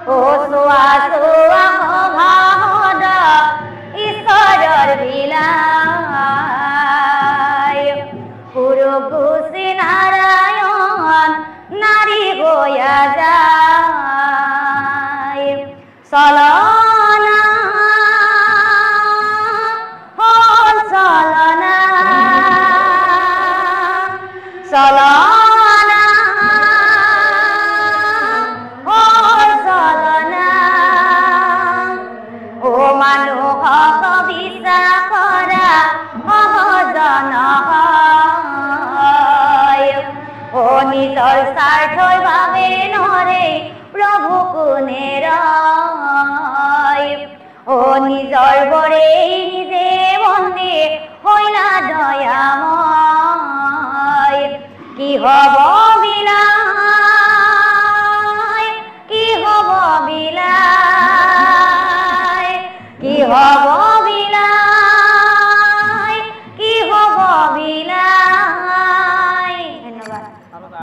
ও সোয়া সোয়া ভাদ ঈশ্বরের বিলাই পুরুষী নারায়ণ নারী হইয়া যায় চলনা হল চলনা চলনা হল চলনা ও মানুহক বিশ্বাস কৰা সহজ নহয় ও নিজৰ স্বাৰ্থৰ বাবে নৰে প্ৰভু কোনে ৰয় ও নিজৰ বৰে নিজে বন্দে হইলা দয়াময় কি হব